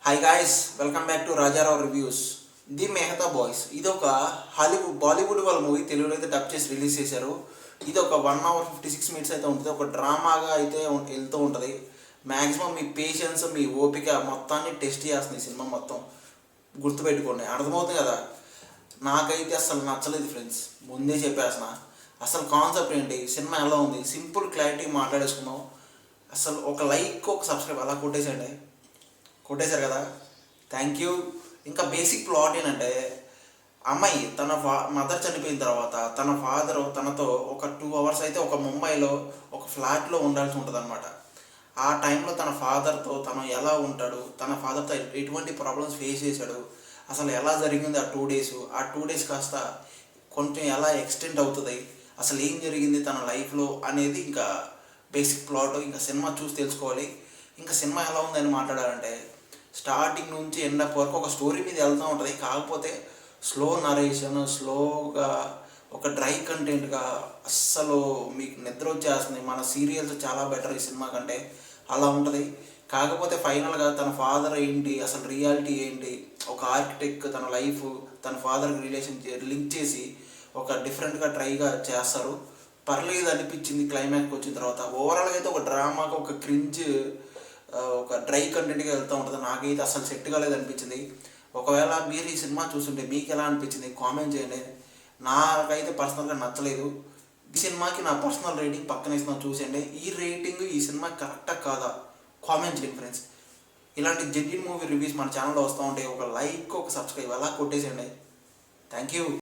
Hi guys, welcome back to Rajarao reviews. The Mehta boys ఇది ఒక బాలీవుడ్ వాళ్ళ మూవీ తెలుగులో అయితే డబ్ చేసి రిలీజ్ చేశారు. ఇది ఒక 1 hour 56 minutes అయితే ఉంటుంది. ఒక డ్రామాగా అయితే వెళ్తూ ఉంటుంది. మ్యాక్సిమం మీ పేషెన్స్, మీ ఓపిక మొత్తాన్ని టెస్ట్ చేస్తుంది ఈ సినిమా మొత్తం. గుర్తుపెట్టుకోండి, అర్థమవుతుంది కదా. నాకైతే అసలు నచ్చలేదు ఫ్రెండ్స్, ముందే చెప్పేసిన. అసలు కాన్సెప్ట్ ఏంటి, సినిమా ఎలా ఉంది, సింపుల్ క్లారిటీ మాట్లాడేసుకుందాం. అసలు ఒక లైక్, ఒక సబ్స్క్రైబ్ అలా కొట్టేశారు కదా, థ్యాంక్ యూ. ఇంకా బేసిక్ ప్లాట్ ఏంటంటే, అమ్మాయి తన మదర్ చనిపోయిన తర్వాత తన ఫాదర్ తనతో ఒక 2 hours అయితే ఒక ముంబైలో ఒక ఫ్లాట్లో ఉండాల్సి ఉంటుంది అనమాట. ఆ టైంలో తన ఫాదర్తో తను ఎలా ఉంటాడు, తన ఫాదర్తో ఎటువంటి ప్రాబ్లమ్స్ ఫేస్ చేశాడు, అసలు ఎలా జరిగింది ఆ 2 days, ఆ 2 days కాస్త కొంచెం ఎలా ఎక్స్టెండ్ అవుతుంది, అసలు ఏం జరిగింది తన లైఫ్లో అనేది ఇంకా బేసిక్ ప్లాట్. ఇంకా సినిమా చూసి తెలుసుకోవాలి. ఇంకా సినిమా ఎలా ఉందని మాట్లాడాలంటే, స్టార్టింగ్ నుంచి ఎండ్ అప్ వరకు ఒక స్టోరీ మీద వెళ్తూ ఉంటుంది. కాకపోతే స్లో నరేషన్, స్లోగా ఒక డ్రై కంటెంట్గా అస్సలు మీకు నిద్ర వచ్చేస్తుంది. మన సీరియల్స్ చాలా బెటర్ ఈ సినిమా కంటే, అలా ఉంటుంది. కాకపోతే ఫైనల్గా తన ఫాదర్ ఏంటి, అసలు రియాలిటీ ఏంటి, ఒక ఆర్కిటెక్ట్ తన లైఫ్ తన ఫాదర్కి రిలేషన్ లింక్ చేసి ఒక డిఫరెంట్గా ట్రైగా చేస్తారు. పర్లేదు అనిపించింది క్లైమాక్స్కి వచ్చిన తర్వాత. ఓవరాల్గా అయితే ఒక డ్రామాగా, ఒక క్రింజ్, ఒక డ్రై కంటెంట్గా వెళ్తూ ఉంటుంది. నాకైతే అసలు సెట్ కాలేదు అనిపించింది. ఒకవేళ మీరు ఈ సినిమా చూస్తుంటే మీకు ఎలా అనిపించింది కామెంట్ చేయండి. నాకైతే పర్సనల్గా నచ్చలేదు. ఈ సినిమాకి నా పర్సనల్ రేటింగ్ పక్కన ఇస్తున్నాను, చూసేయండి. ఈ రేటింగ్ ఈ సినిమా కరెక్టా కాదా కామెంట్ చేయండి ఫ్రెండ్స్. ఇలాంటి జెన్యున్ మూవీ రివ్యూస్ మన ఛానల్లో వస్తూ ఉంటాయి. ఒక లైక్, ఒక సబ్స్క్రైబ్ అలా కొట్టేసేయండి. Thank you.